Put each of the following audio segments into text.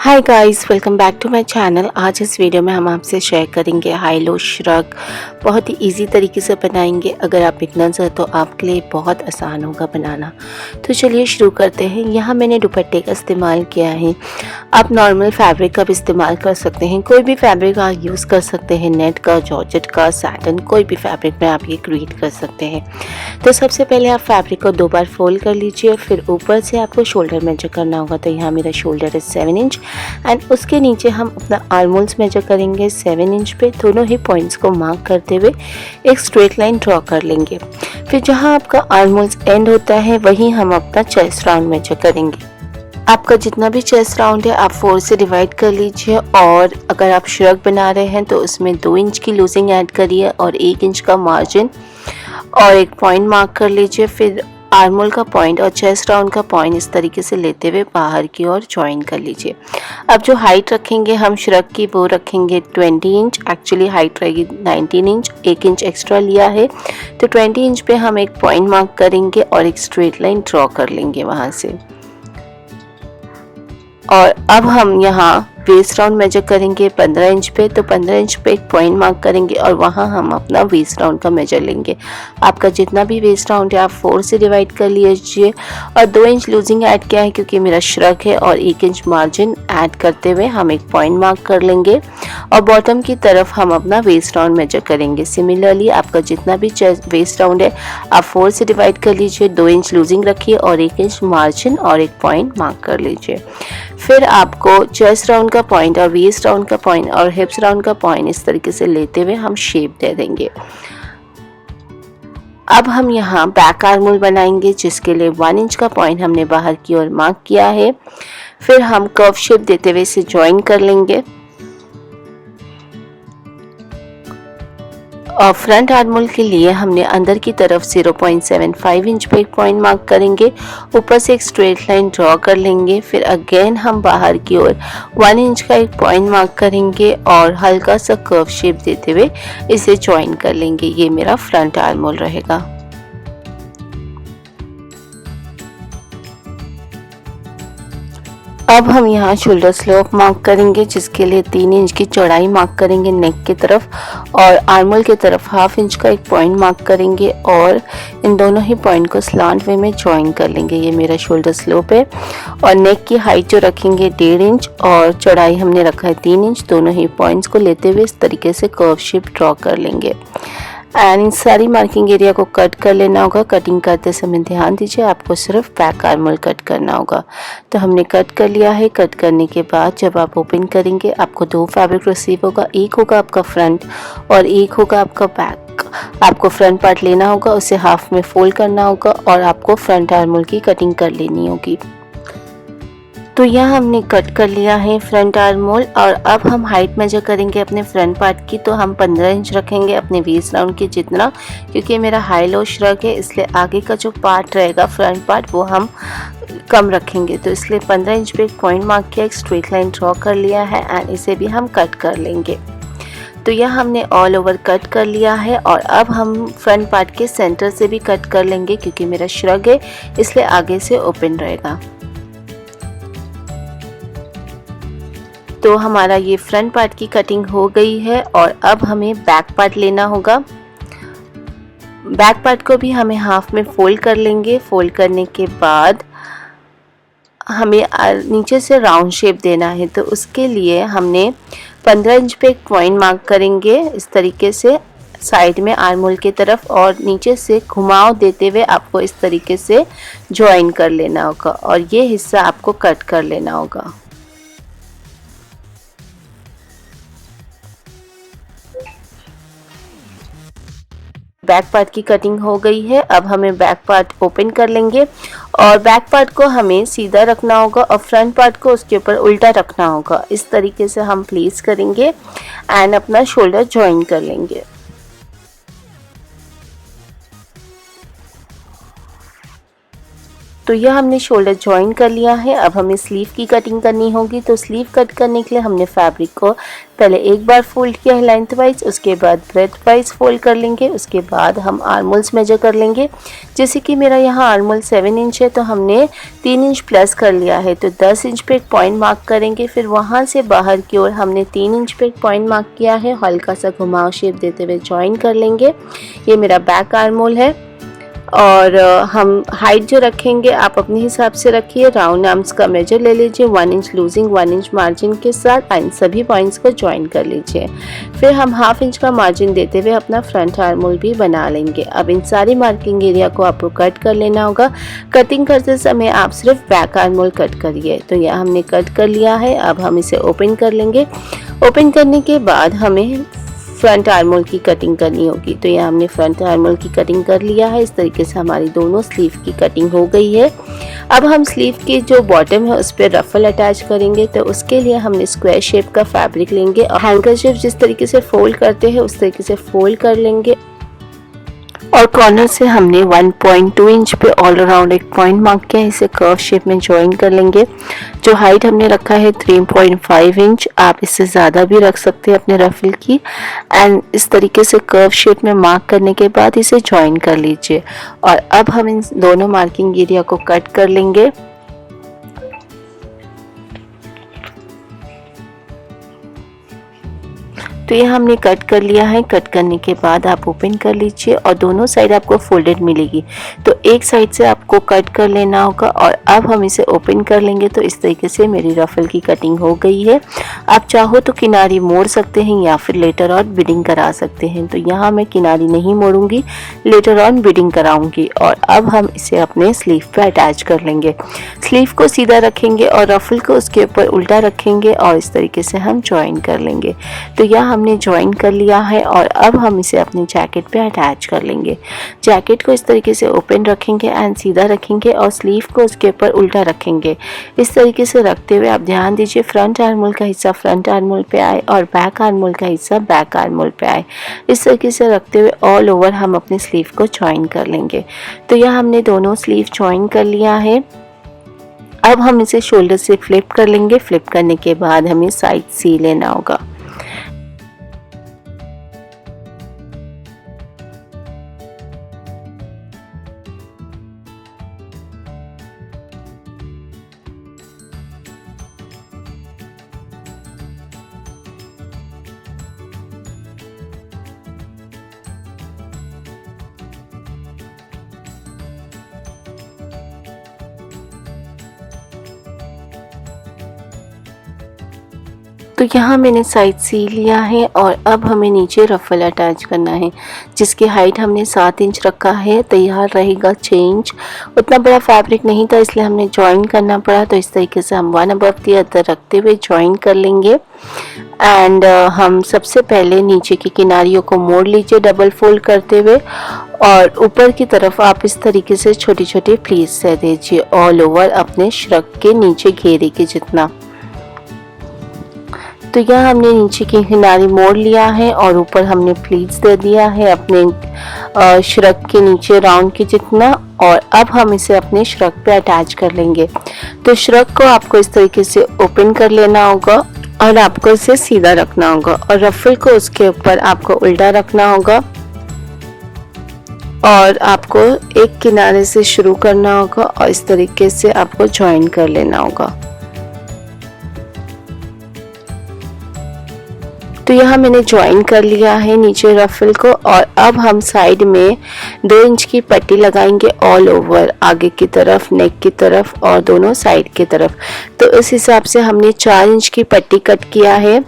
Hi guys, welcome back to my channel. आज इस video में हम आपसे शेयर करेंगे हाई लो श्रग। बहुत ही इजी तरीके से बनाएंगे। अगर आप बिगनर्स हैं तो आपके लिए बहुत आसान होगा बनाना। तो चलिए शुरू करते हैं। यहाँ मैंने दुपट्टे का इस्तेमाल किया है। आप नॉर्मल फैब्रिक का भी इस्तेमाल कर सकते हैं। कोई भी फैब्रिक आप यूज़ कर सकते हैं। नेट का, जॉर्जेट का, सैटिन, कोई भी फैब्रिक में आप ये क्रिएट कर सकते हैं। तो सबसे पहले आप फैब्रिक को 2 बार फोल्ड कर लीजिए। फिर ऊपर से आपको शोल्डर मेजर करना होगा। तो यहाँ मेरा शोल्डर है 7 इंच एंड उसके नीचे हम अपना आर्म होल्स मेजर करेंगे 7 इंच पे। दोनों ही पॉइंट्स को मार्क करते हुए एक स्ट्रेट लाइन ड्रॉ कर लेंगे। फिर जहाँ आपका आर्म होल्स एंड होता है वहीं हम अपना चेस्ट राउंड मेजर करेंगे। आपका जितना भी चेस्ट राउंड है आप 4 से डिवाइड कर लीजिए। और अगर आप श्रग बना रहे हैं तो उसमें 2 इंच की लूजिंग ऐड करिए और 1 इंच का मार्जिन और एक पॉइंट मार्क कर लीजिए। फिर आर्म होल का पॉइंट और चेस्ट राउंड का पॉइंट इस तरीके से लेते हुए बाहर की ओर ज्वाइन कर लीजिए। अब जो हाइट रखेंगे हम श्रग की वो रखेंगे 20 इंच। एक्चुअली हाइट रहेगी 19 इंच, 1 इंच एक्स्ट्रा लिया है। तो 20 इंच पे हम एक पॉइंट मार्क करेंगे और एक स्ट्रेट लाइन ड्रॉ कर लेंगे वहाँ से। और अब हम यहाँ वेस्ट राउंड मेजर करेंगे 15 इंच पे। तो 15 इंच पे एक पॉइंट मार्क करेंगे और वहाँ हम अपना वेस्ट राउंड का मेजर लेंगे। आपका जितना भी वेस्ट राउंड है आप 4 से डिवाइड कर लीजिए। और 2 इंच लूजिंग ऐड किया है क्योंकि मेरा श्रग है। और 1 इंच मार्जिन ऐड करते हुए हम एक पॉइंट मार्क कर लेंगे और बॉटम की तरफ हम अपना वेस्ट राउंड मेजर करेंगे। सिमिलरली आपका जितना भी वेस्ट राउंड है आप 4 से डिवाइड कर लीजिए। 2 इंच लूजिंग रखिए और 1 इंच मार्जिन और एक पॉइंट मार्क कर लीजिए। फिर आपको चेस्ट राउंड का पॉइंट और वेस्ट राउंड का पॉइंट और हिप्स राउंड का पॉइंट इस तरीके से लेते हुए हम शेप दे देंगे। अब हम यहाँ बैक आर्म होल बनाएंगे जिसके लिए 1 इंच का पॉइंट हमने बाहर की ओर मार्क किया है। फिर हम कर्व शेप देते हुए इसे ज्वाइन कर लेंगे। और फ्रंट आर्म होल के लिए हमने अंदर की तरफ 0.75 इंच पे एक पॉइंट मार्क करेंगे। ऊपर से एक स्ट्रेट लाइन ड्रॉ कर लेंगे। फिर अगेन हम बाहर की ओर 1 इंच का एक पॉइंट मार्क करेंगे और हल्का सा कर्व शेप देते हुए इसे ज्वाइन कर लेंगे। ये मेरा फ्रंट आर्म होल रहेगा। अब हम यहाँ शोल्डर स्लोप मार्क करेंगे जिसके लिए 3 इंच की चौड़ाई मार्क करेंगे नेक की तरफ और आर्म होल की तरफ 1/2 इंच का एक पॉइंट मार्क करेंगे और इन दोनों ही पॉइंट को स्लांट वे में ज्वाइन कर लेंगे। ये मेरा शोल्डर स्लोप है। और नेक की हाइट जो रखेंगे 1.5 इंच और चौड़ाई हमने रखा है 3 इंच। दोनों ही पॉइंट्स को लेते हुए इस तरीके से कर्व शेप ड्रॉ कर लेंगे एंड इन सारी मार्किंग एरिया को कट कर लेना होगा। कटिंग करते समय ध्यान दीजिए आपको सिर्फ बैक आर्म होल कट करना होगा। तो हमने कट कर लिया है। कट करने के बाद जब आप ओपन करेंगे आपको 2 फैब्रिक रिसीव होगा। एक होगा आपका फ्रंट और एक होगा आपका बैक। आपको फ्रंट पार्ट लेना होगा, उसे हाफ में फोल्ड करना होगा और आपको फ्रंट आर्म होल की कटिंग कर लेनी होगी। तो यहाँ हमने कट कर लिया है फ्रंट आर्म होल। और अब हम हाइट मेजर करेंगे अपने फ्रंट पार्ट की। तो हम 15 इंच रखेंगे अपने वेस्ट राउंड के जितना, क्योंकि मेरा हाई लो श्रग है इसलिए आगे का जो पार्ट रहेगा फ्रंट पार्ट वो हम कम रखेंगे। तो इसलिए 15 इंच पे एक पॉइंट मार्क किया, एक स्ट्रेट लाइन ड्रॉ कर लिया है एंड इसे भी हम कट कर लेंगे। तो यह हमने ऑल ओवर कट कर लिया है। और अब हम फ्रंट पार्ट के सेंटर से भी कट कर लेंगे क्योंकि मेरा श्रग है इसलिए आगे से ओपन रहेगा। तो हमारा ये फ्रंट पार्ट की कटिंग हो गई है। और अब हमें बैक पार्ट लेना होगा। बैक पार्ट को भी हमें हाफ में फोल्ड कर लेंगे। फोल्ड करने के बाद हमें नीचे से राउंड शेप देना है। तो उसके लिए हमने 15 इंच पे एक पॉइंट मार्क करेंगे इस तरीके से साइड में आर्म होल की तरफ और नीचे से घुमाव देते हुए आपको इस तरीके से ज्वाइन कर लेना होगा और ये हिस्सा आपको कट कर लेना होगा। बैक पार्ट की कटिंग हो गई है। अब हमें बैक पार्ट ओपन कर लेंगे और बैक पार्ट को हमें सीधा रखना होगा और फ्रंट पार्ट को उसके ऊपर उल्टा रखना होगा। इस तरीके से हम प्लेस करेंगे एंड अपना शोल्डर ज्वाइन कर लेंगे। तो यह हमने शोल्डर ज्वाइन कर लिया है। अब हमें स्लीव की कटिंग करनी होगी। तो स्लीव कट करने के लिए हमने फैब्रिक को पहले एक बार फोल्ड किया है लेंथ वाइज, उसके बाद ब्रेथ वाइज फोल्ड कर लेंगे। उसके बाद हम आर्मोल्स मेजर कर लेंगे। जैसे कि मेरा यहाँ आर्मोल 7 इंच है तो हमने 3 इंच प्लस कर लिया है, तो 10 इंच पे एक पॉइंट मार्क करेंगे। फिर वहाँ से बाहर की ओर हमने 3 इंच पे एक पॉइंट मार्क किया है, हल्का सा घुमाव शेप देते हुए ज्वाइन कर लेंगे। ये मेरा बैक आर्मोल है। और हम हाइट जो रखेंगे आप अपने हिसाब से रखिए। राउंड आर्म्स का मेजर ले लीजिए 1 इंच लूजिंग 1 इंच मार्जिन के साथ इन सभी पॉइंट्स को ज्वाइन कर लीजिए। फिर हम ½ इंच का मार्जिन देते हुए अपना फ्रंट आर्मोल भी बना लेंगे। अब इन सारी मार्किंग एरिया को आपको कट कर लेना होगा। कटिंग करते समय आप सिर्फ बैक आर्मोल कट करिए। तो यह हमने कट कर लिया है। अब हम इसे ओपन कर लेंगे। ओपन करने के बाद हमें फ्रंट आर्मोल की कटिंग करनी होगी। तो यहाँ हमने फ्रंट आर्मोल की कटिंग कर लिया है। इस तरीके से हमारी दोनों स्लीव की कटिंग हो गई है। अब हम स्लीव की जो बॉटम है उस पर रफल अटैच करेंगे। तो उसके लिए हमने स्क्वायर शेप का फैब्रिक लेंगे और हैंकरचीफ जिस तरीके से फोल्ड करते हैं उस तरीके से फोल्ड कर लेंगे और कॉर्नर से हमने 1.2 इंच पे ऑल अराउंड एक पॉइंट मार्क किया है। इसे कर्व शेप में ज्वाइन कर लेंगे। जो हाइट हमने रखा है 3.5 इंच, आप इससे ज़्यादा भी रख सकते हैं अपने रफल की। एंड इस तरीके से कर्व शेप में मार्क करने के बाद इसे ज्वाइन कर लीजिए। और अब हम इन दोनों मार्किंग एरिया को कट कर लेंगे। तो ये हमने कट कर लिया है। कट करने के बाद आप ओपन कर लीजिए और दोनों साइड आपको फोल्डेड मिलेगी। तो एक साइड से आपको कट कर लेना होगा और अब हम इसे ओपन कर लेंगे। तो इस तरीके से मेरी रफल की कटिंग हो गई है। आप चाहो तो किनारी मोड़ सकते हैं या फिर लेटर ऑन बिडिंग करा सकते हैं। तो यहाँ मैं किनारी नहीं मोड़ूंगी, लेटर ऑन बिडिंग कराऊंगी। और अब हम इसे अपने स्लीव पे अटैच कर लेंगे। स्लीव को सीधा रखेंगे और रफल को उसके ऊपर उल्टा रखेंगे और इस तरीके से हम ज्वाइन कर लेंगे। तो यहाँ हमने ज्वाइन कर लिया है और अब हम इसे अपनी जैकेट पे अटैच कर लेंगे। जैकेट को इस तरीके से ओपन रखेंगे एंड सीधा रखेंगे और स्लीव को उसके ऊपर उल्टा रखेंगे। इस तरीके से रखते हुए आप ध्यान दीजिए फ्रंट आर्मोल का हिस्सा फ्रंट आर्मोल पे आए और बैक आर्मोल का हिस्सा बैक आर्मोल पे आए। इस तरीके से रखते हुए ऑल ओवर हम अपने स्लीव को ज्वाइन कर लेंगे। तो यह हमने दोनों स्लीव ज्वाइन कर लिया है। अब हम इसे शोल्डर से फ्लिप कर लेंगे। फ्लिप करने के बाद हमें साइड सी लेना होगा। तो यहाँ मैंने साइड सी लिया है और अब हमें नीचे रफल अटैच करना है जिसकी हाइट हमने 7 इंच रखा है। तैयार रहेगा 6 इंच। उतना बड़ा फैब्रिक नहीं था इसलिए हमने ज्वाइन करना पड़ा। तो इस तरीके से हम 1 अबव द अदर रखते हुए ज्वाइन कर लेंगे। एंड हम सबसे पहले नीचे की किनारियों को मोड़ लीजिए डबल फोल्ड करते हुए और ऊपर की तरफ आप इस तरीके से छोटी छोटी प्लीट्स दे दीजिए ऑल ओवर अपने श्रग के नीचे घेरे के जितना। तो यहाँ हमने नीचे की किनारी मोड़ लिया है और ऊपर हमने प्लीट्स दे दिया है अपने श्रग के नीचे राउंड के जितना। और अब हम इसे अपने श्रग पे अटैच कर लेंगे। तो श्रग को आपको इस तरीके से ओपन कर लेना होगा और आपको इसे सीधा रखना होगा और रफल को उसके ऊपर आपको उल्टा रखना होगा और आपको एक किनारे से शुरू करना होगा और इस तरीके से आपको ज्वाइन कर लेना होगा। तो यहाँ मैंने ज्वाइन कर लिया है नीचे रफल को और अब हम साइड में 2 इंच की पट्टी लगाएंगे ऑल ओवर आगे की तरफ, नेक की तरफ और दोनों साइड की तरफ। तो इस हिसाब से हमने 4 इंच की पट्टी कट किया है।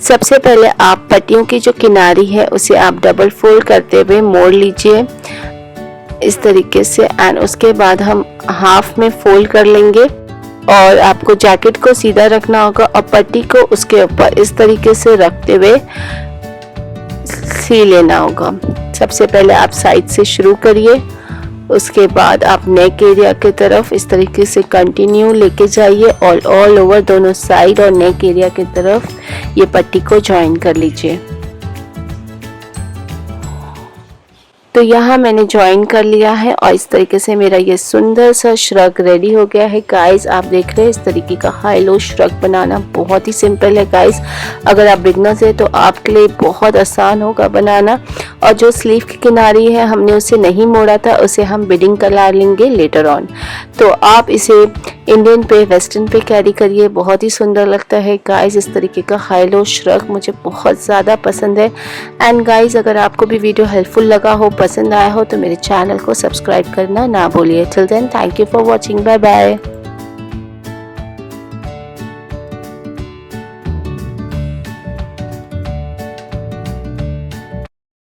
सबसे पहले आप पट्टियों की जो किनारी है उसे आप डबल फोल्ड करते हुए मोड़ लीजिए इस तरीके से एंड उसके बाद हम हाफ में फोल्ड कर लेंगे और आपको जैकेट को सीधा रखना होगा और पट्टी को उसके ऊपर इस तरीके से रखते हुए सी लेना होगा। सबसे पहले आप साइड से शुरू करिए, उसके बाद आप नेक एरिया की तरफ इस तरीके से कंटिन्यू लेके जाइए और ऑल ओवर दोनों साइड और नेक एरिया की तरफ ये पट्टी को ज्वाइन कर लीजिए। तो तो यहाँ मैंने ज्वाइन कर लिया है और इस तरीके से मेरा ये सुंदर सा श्रग रेडी हो गया है गाइस। आप देख रहे हैं इस तरीके का हाई लो श्रग बनाना बहुत ही सिंपल है गाइस। अगर आप बिगनर्स है तो आपके लिए बहुत आसान होगा बनाना। और जो स्लीव की किनारी है हमने उसे नहीं मोड़ा था, उसे हम बिडिंग करा लेंगे लेटर ऑन। तो आप इसे इंडियन पे वेस्टर्न पे कैरी करिए, बहुत ही सुंदर लगता है गाइस। इस तरीके का हाई लो श्रग मुझे बहुत ज़्यादा पसंद है। एंड गाइस अगर आपको भी वीडियो हेल्पफुल लगा हो, पसंद आया हो तो मेरे चैनल को सब्सक्राइब करना ना भूलिए। Till then thank you for watching, bye bye.